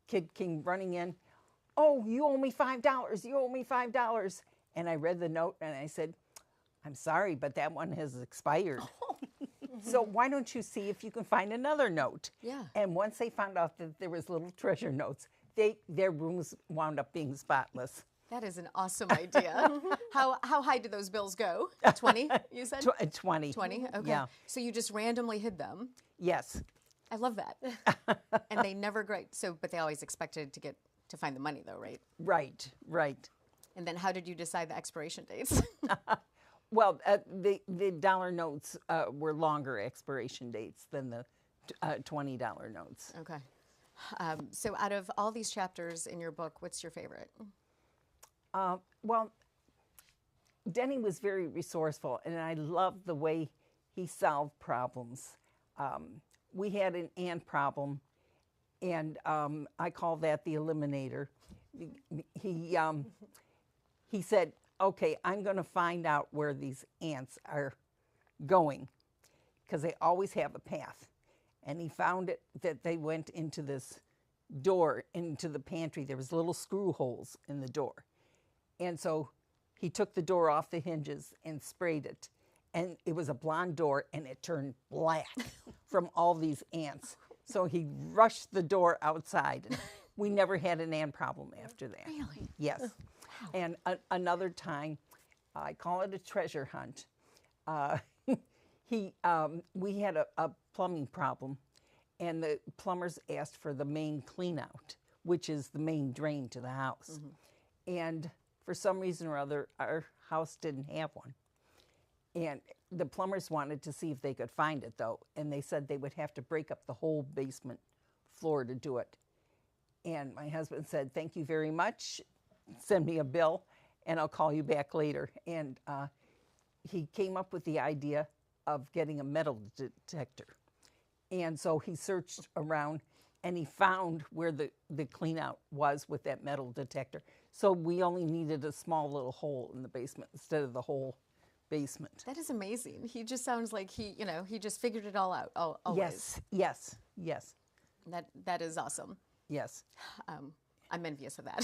kid came running in, oh, you owe me $5. You owe me $5. And I read the note and I said, I'm sorry, but that one has expired. So why don't you see if you can find another note? Yeah. And once they found out that there was little treasure notes, their rooms wound up being spotless. That is an awesome idea. How high did those bills go? 20, you said? 20. 20? Okay. Yeah. So you just randomly hid them. Yes. I love that. And they never but they always expected to find the money though, right? Right. And then how did you decide the expiration dates? Well, the dollar notes were longer expiration dates than the $20 notes. Okay. So out of all these chapters in your book, what's your favorite? Well, Denny was very resourceful, and I loved the way he solved problems. We had an ant problem, and I call that the eliminator. He said, okay, I'm going to find out where these ants are going, because they always have a path. And he found it that they went into this door, into the pantry. There was little screw holes in the door. And so he took the door off the hinges and sprayed it. And it was a blonde door, and it turned black from all these ants. So he rushed the door outside, and we never had an ant problem after that. Really? Yes. And another time, I call it a treasure hunt. Uh, we had a plumbing problem, and the plumbers asked for the main clean out, which is the main drain to the house. And for some reason or other, our house didn't have one. And the plumbers wanted to see if they could find it, though, and they said they would have to break up the whole basement floor to do it. And my husband said, "Thank you very much. Send me a bill, and I'll call you back later." And he came up with the idea of getting a metal detector. And so he searched around, and he found where the clean out was with that metal detector. So we only needed a small little hole in the basement instead of the whole basement. That is amazing. He just sounds like he just figured it all out. Always. Yes. That is awesome. Yes. I'm envious of that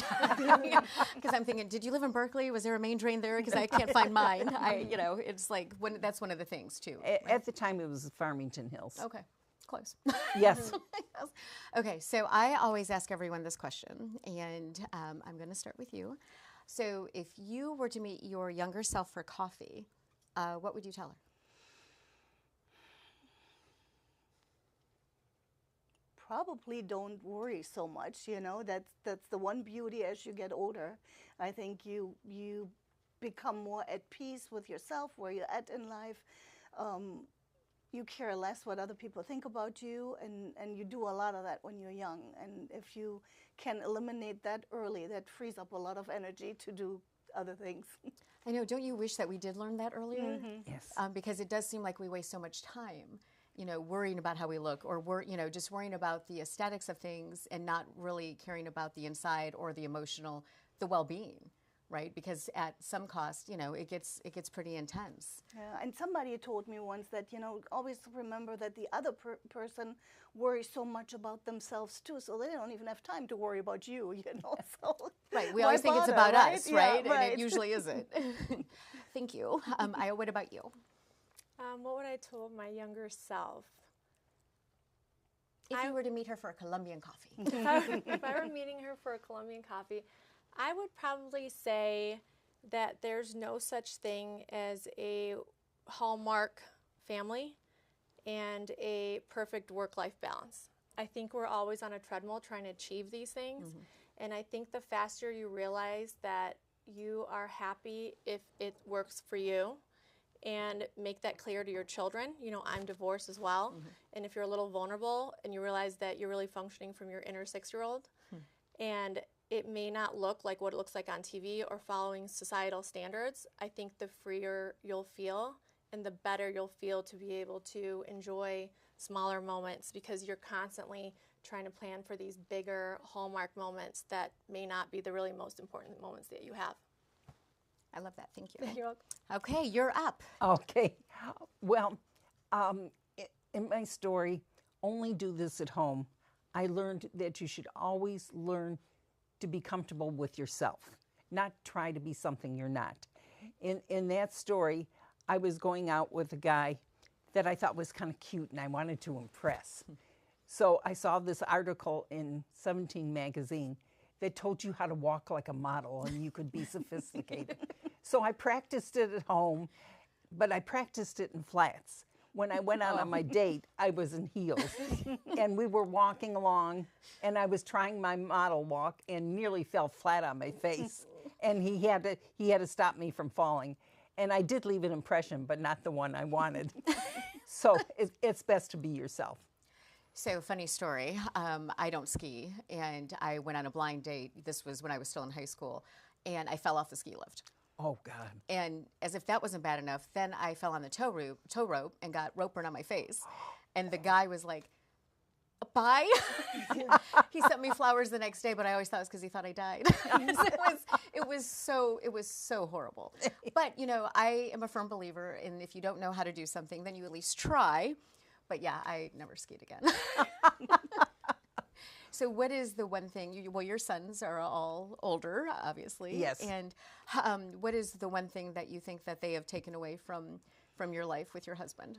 because I'm thinking, did you live in Berkeley? Was there a main drain there? Because I can't find mine. It's like that's one of the things too. At the time, it was Farmington Hills. Okay, close. Yes. Okay, so I always ask everyone this question, and I'm going to start with you. So, if you were to meet your younger self for coffee, what would you tell her? Probably don't worry so much. That's the one beauty as you get older. I think you become more at peace with yourself, where you're at in life. You care less what other people think about you, and you do a lot of that when you're young. And if you can eliminate that early, that frees up a lot of energy to do other things. I know. Don't you wish that we did learn that earlier? Yes. Because it does seem like we waste so much time, worrying about how we look, or just worrying about the aesthetics of things and not really caring about the inside or the emotional, the well-being, right? Because at some cost, it gets pretty intense. Yeah, and somebody told me once that, always remember that the other person worries so much about themselves too, so they don't even have time to worry about you, So right, we why always think it's bother, about right? us, right? Yeah, right. And it usually isn't. Thank you. Aya, what about you? What would I tell my younger self? If you were to meet her for a Colombian coffee. If I were meeting her for a Colombian coffee, I would probably say that there's no such thing as a hallmark family and a perfect work-life balance. I think we're always on a treadmill trying to achieve these things. And I think the faster you realize that you are happy if it works for you, and make that clear to your children. I'm divorced as well. And if you're a little vulnerable and you realize that you're really functioning from your inner 6-year-old, and it may not look like what it looks like on TV or following societal standards, I think the freer you'll feel and the better you'll feel to be able to enjoy smaller moments, because you're constantly trying to plan for these bigger hallmark moments that may not be the really most important moments that you have. I love that. Thank you. You're welcome. Okay, you're up. Okay. Well, in my story, Only Do This at Home, I learned that you should always learn to be comfortable with yourself, not try to be something you're not. In that story, I was going out with a guy that I thought was kind of cute, and I wanted to impress. So I saw this article in 17 magazine that told you how to walk like a model and you could be sophisticated. So I practiced it at home, but I practiced it in flats. When I went out on my date, I was in heels. And we were walking along, and I was trying my model walk and nearly fell flat on my face. And he had to stop me from falling. And I did leave an impression, but not the one I wanted. So it's best to be yourself. So, funny story. I don't ski, and I went on a blind date. This was when I was still in high school, and I fell off the ski lift. Oh, God. And as if that wasn't bad enough, then I fell on the tow rope and got rope burn on my face. And the guy was like, bye. He sent me flowers the next day, but I always thought it was because he thought I died. It was so horrible. But, I am a firm believer in if you don't know how to do something, then you at least try. But yeah, I never skied again. So what is the one thing, your sons are all older, obviously. Yes. And what is the one thing that you think that they have taken away from your life with your husband?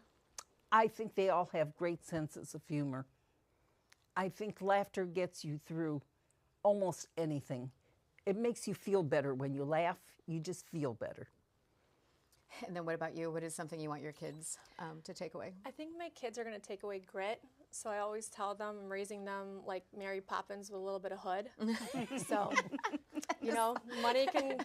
I think they all have great senses of humor. I think laughter gets you through almost anything. It makes you feel better when you laugh. You just feel better. And then what about you? What is something you want your kids to take away? I think my kids are going to take away grit. So I always tell them I'm raising them like Mary Poppins with a little bit of hood. So, you know, money can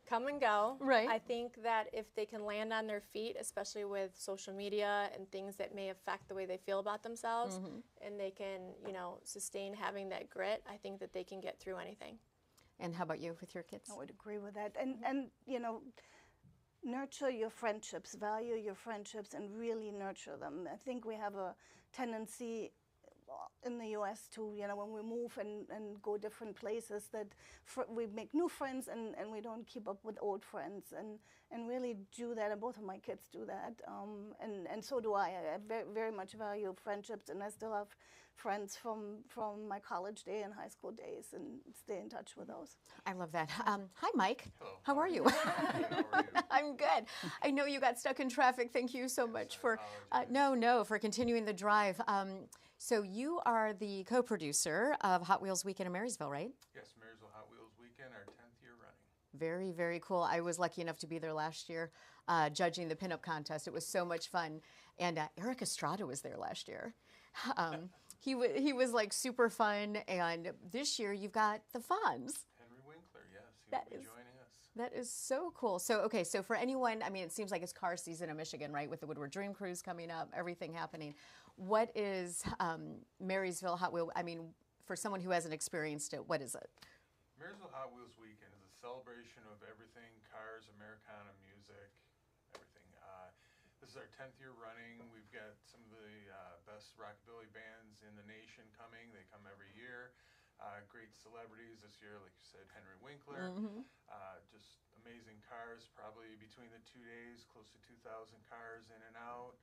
come and go. Right. I think that if they can land on their feet, especially with social media and things that may affect the way they feel about themselves, and they can, you know, sustain having that grit, I think that they can get through anything. And how about you with your kids? I would agree with that. And you know, nurture your friendships, value your friendships, and really nurture them. I think we have a tendency in the U.S. to, you know, when we move and go different places, that we make new friends and we don't keep up with old friends, and really do that. And both of my kids do that, and so do I. I very, very much value friendships, and I still have friends from my college day and high school days, and stay in touch with those. I love that. Hi, Mike. Hello. How are you? How are you? I'm good. I know you got stuck in traffic. Thank you so much for for continuing the drive. So you are the co-producer of Hot Wheels Weekend in Marysville, right? Yes, Marysville Hot Wheels Weekend, our 10th year running. Very, very cool. I was lucky enough to be there last year judging the pinup contest. It was so much fun. And Eric Estrada was there last year. He was like super fun. And this year you've got the Fonz. Henry Winkler, yes, he will be joining us. That is so cool. So, okay, so for anyone, I mean, it seems like it's car season in Michigan, right? With the Woodward Dream Cruise coming up, everything happening. What is Marysville Hot Wheel? I mean, for someone who hasn't experienced it, what is it? Marysville Hot Wheels Weekend is a celebration of everything cars, Americana music, everything. This is our 10th year running. We've got some of the best rockabilly bands in the nation coming. They come every year. Great celebrities this year, like you said, Henry Winkler. Just amazing cars, probably between the 2 days, close to 2,000 cars in and out.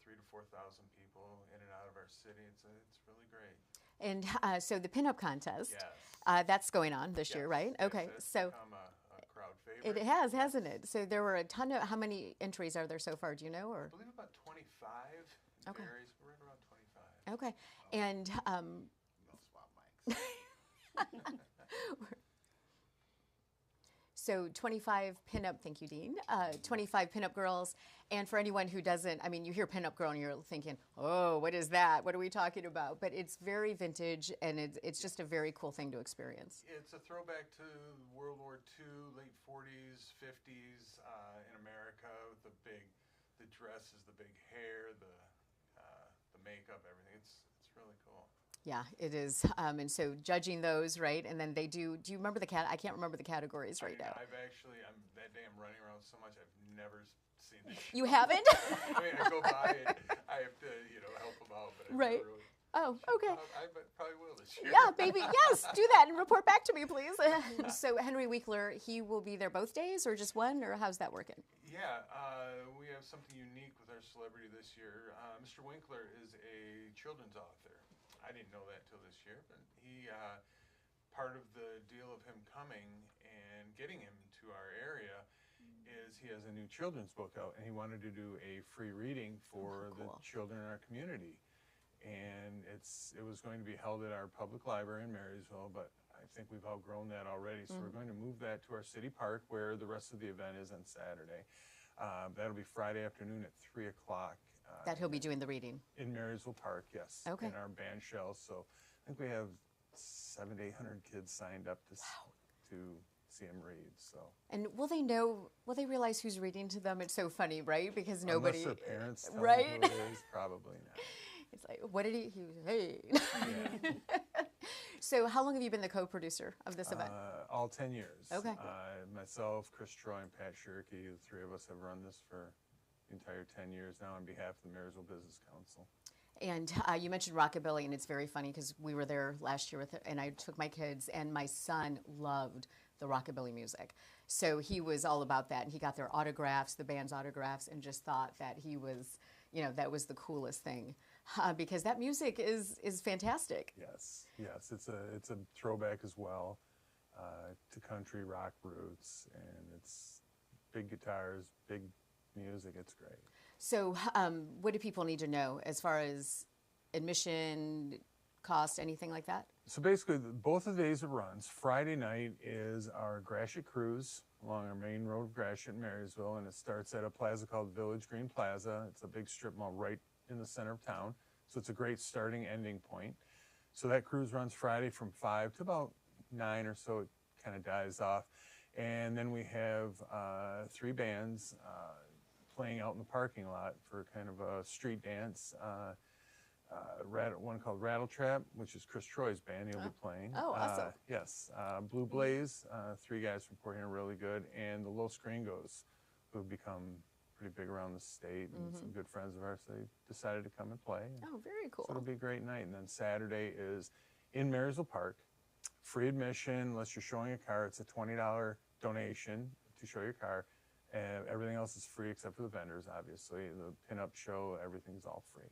3,000 to 4,000 people in and out of our city. It's really great. And so the pinup contest, Yes. that's going on this year, right? Yes, Okay, it's so become a crowd favorite. it has, hasn't it? So there were a ton of, how many entries are there so far? Do you know? Or I believe about 25. Okay. Varies, but right around 25. okay, and No swap mics. so 25 pinup. Thank you, Dean. 25 pinup girls. And for anyone who doesn't, I mean, you hear pinup girl and you're thinking, oh, what is that? What are we talking about? But it's very vintage, and it's just a very cool thing to experience. It's a throwback to World War II, late 40s, 50s in America. With the dresses, the big hair, the makeup, everything. It's really cool. Yeah, it is. And so judging those, right? And then they do you remember the I can't remember the categories right now. That day I'm running around so much, I've never seen this. You haven't? I mean, I go by and I have to, help them out, but I've Right. never really. Oh, okay. I probably will this year. Yeah, baby. Yes, do that and report back to me, please. So Henry Winkler, he will be there both days or just one, or how's that working? Yeah, we have something unique with our celebrity this year. Mr. Winkler is a children's author. I didn't know that till this year, but he, part of the deal of him coming and getting him to our area is he has a new children's book out, and he wanted to do a free reading for the children in our community. And it was going to be held at our public library in Marysville, but I think we've outgrown that already. So we're going to move that to our city park, where the rest of the event is on Saturday. That'll be Friday afternoon at 3 o'clock. That he'll be doing the reading. In Marysville Park, yes. Okay. In our band shell. So I think we have 700 to 800 kids signed up to see him read. So. And will they realize who's reading to them? It's so funny, right? Because nobody. Unless their parents tell right? them who it is, probably not. It's like, what did he hey. Yeah. So how long have you been the co-producer of this event? All 10 years. Okay. Myself, Chris Troy, and Pat Shirky, the three of us have run this for the entire 10 years now on behalf of the Marysville Business Council. And you mentioned rockabilly, and it's very funny because we were there last year and I took my kids, and my son loved the rockabilly music. So he was all about that, and he got their autographs, the band's autographs, and just thought that he was, that was the coolest thing. Because that music is fantastic. Yes, it's a throwback as well to country rock roots, and it's big guitars, big music. It's great. So, what do people need to know as far as admission, cost, anything like that? So basically, both of the days it runs. Friday night is our Gratiot cruise along our main road of Gratiot in Marysville, and it starts at a plaza called Village Green Plaza. It's a big strip mall right in the center of town, so it's a great starting ending point. So that cruise runs Friday from 5 to about 9 or so. It kind of dies off. And then we have 3 bands playing out in the parking lot for kind of a street dance. One called Rattle Trap, which is Chris Troy's band. He'll be playing. Oh, awesome. Yes. Blue Blaze, 3 guys from Port Huron, really good. And the Los Gringos, who have become pretty big around the state and some good friends of ours. They decided to come and play. Oh, very cool. So it'll be a great night. And then Saturday is in Marysville Park. Free admission unless you're showing a car. It's a $20 donation to show your car. And everything else is free except for the vendors, obviously. The pinup show, everything's all free.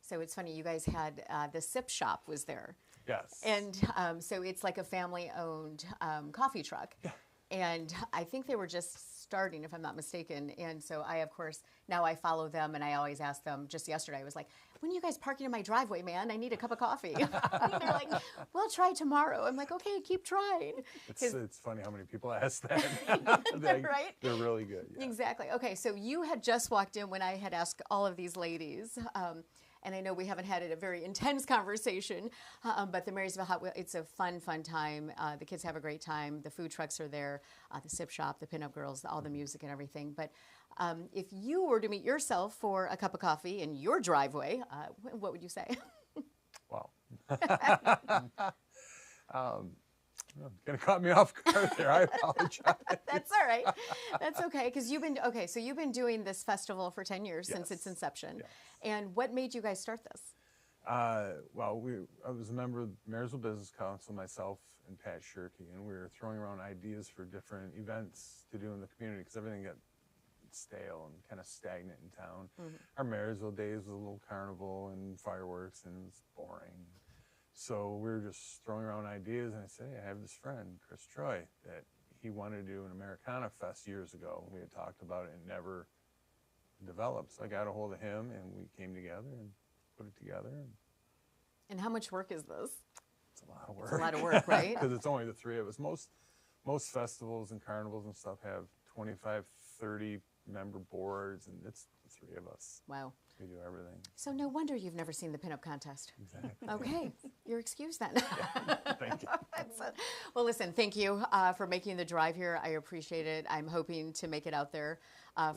So it's funny, you guys had the Sip Shop was there. Yes. And so it's like a family-owned coffee truck. Yeah. And I think they were just starting, if I'm not mistaken. And so I, of course, now I follow them, and I always ask them. Just yesterday, I was like, when are you guys parking in my driveway, man? I need a cup of coffee. And they're like, we'll try tomorrow. I'm like, okay, keep trying. It's funny how many people ask that. Right? They're really good. Yeah. Exactly. Okay, so you had just walked in when I had asked all of these ladies. And I know we haven't had a very intense conversation, but the Marysville Hot Wheel, it's a fun, fun time. The kids have a great time. The food trucks are there, the Sip Shop, the Pinup Girls, all the music and everything. But if you were to meet yourself for a cup of coffee in your driveway, what would you say? Wow. Gonna caught me off guard there. I apologize. That's all right. That's okay, because you've been doing this festival for 10 years since its inception. Yes. And what made you guys start this? I was a member of the Marysville Business Council, myself and Pat Shirkey, and we were throwing around ideas for different events to do in the community because everything got stale and kind of stagnant in town. Our Marysville days was a little carnival and fireworks, and it was boring. So we were just throwing around ideas, and I said, hey, I have this friend, Chris Troy, that he wanted to do an Americana Fest years ago. We had talked about it and never developed. So I got a hold of him, and we came together and put it together. And how much work is this? It's a lot of work. It's a lot of work, right? Because it's only the 3 of us. Most festivals and carnivals and stuff have 25, 30 member boards, and it's the 3 of us. Wow. We do everything. So no wonder you've never seen the pinup contest. Exactly. Okay, you're excused then. Thank you. Well, listen, thank you for making the drive here. I appreciate it. I'm hoping to make it out there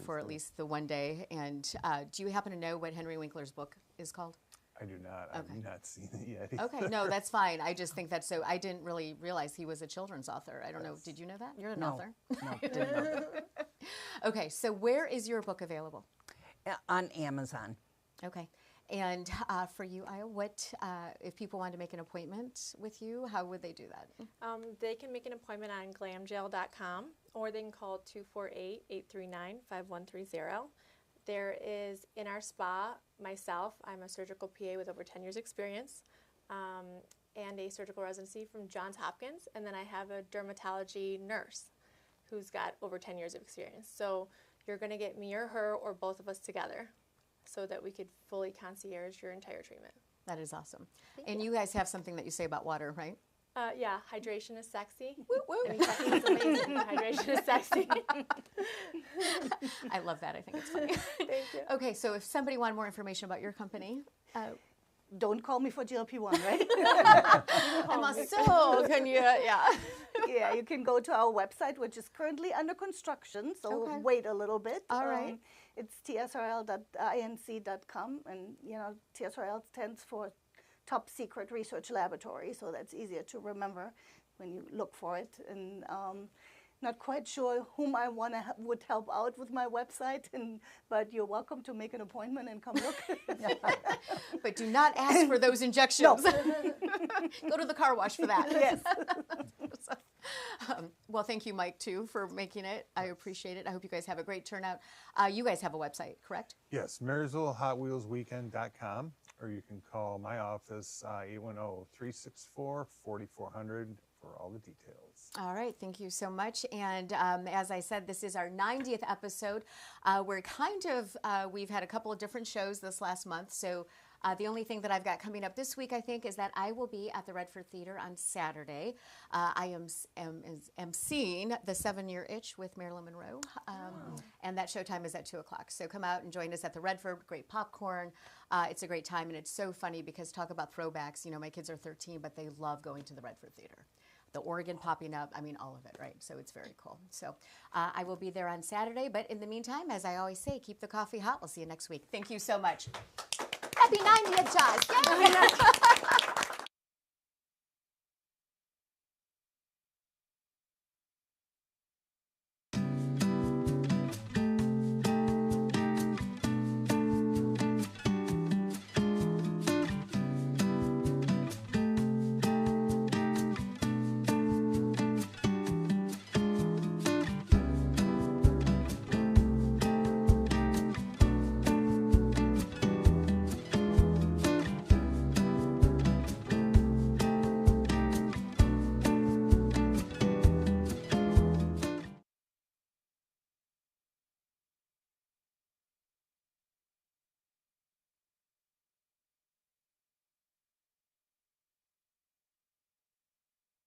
for at least the one day. And do you happen to know what Henry Winkler's book is called? I do not. I've not seen it yet. Okay, no, that's fine. I just think that's so. I didn't really realize he was a children's author. I don't know. Did you know that? You're an author. No, didn't know that. Okay, so where is your book available? On Amazon. Okay. And for you, Aya, what if people want to make an appointment with you? How would they do that? They can make an appointment on glamjail.com, or they can call 248-839-5130. There is, in our spa, myself, I'm a surgical PA with over 10 years experience, and a surgical residency from Johns Hopkins, and then I have a dermatology nurse who's got over 10 years of experience. So you're going to get me or her or both of us together so that we could fully concierge your entire treatment. That is awesome. And you guys have something that you say about water, right? Yeah, hydration is sexy. Woo, woo. I mean, caffeine is amazing. Hydration is sexy. I love that. I think it's funny. Thank you. Okay, so if somebody wanted more information about your company, Don't call me for GLP-1, right? I'm also, can you, yeah. Yeah, you can go to our website, which is currently under construction, so Okay. wait a little bit. All right. It's tsrl.inc.com, and TSRL stands for Top Secret Research Laboratory, so that's easier to remember when you look for it. And not quite sure whom I would help out with my website, but you're welcome to make an appointment and come look. But do not ask for those injections. Go to the car wash for that. Yes. Well, thank you, Mike, too, for making it. I appreciate it. I hope you guys have a great turnout. You guys have a website, correct? Yes, MarysvilleHotWheelsWeekend.com, or you can call my office, 810-364-4400 for all the details. All right, thank you so much. And as I said, this is our 90th episode. We're we've had a couple of different shows this last month, so The only thing that I've got coming up this week, I think, is that I will be at the Redford Theater on Saturday. I am seeing The 7-Year Itch with Marilyn Monroe, and that showtime is at 2 o'clock. So come out and join us at the Redford. Great popcorn. It's a great time, and it's so funny because talk about throwbacks. You know, my kids are 13, but they love going to the Redford Theater. The organ popping up, I mean, all of it, right? So it's very cool. So I will be there on Saturday. But in the meantime, as I always say, keep the coffee hot. We'll see you next week. Thank you so much. Happy 90th, Josh. Yay!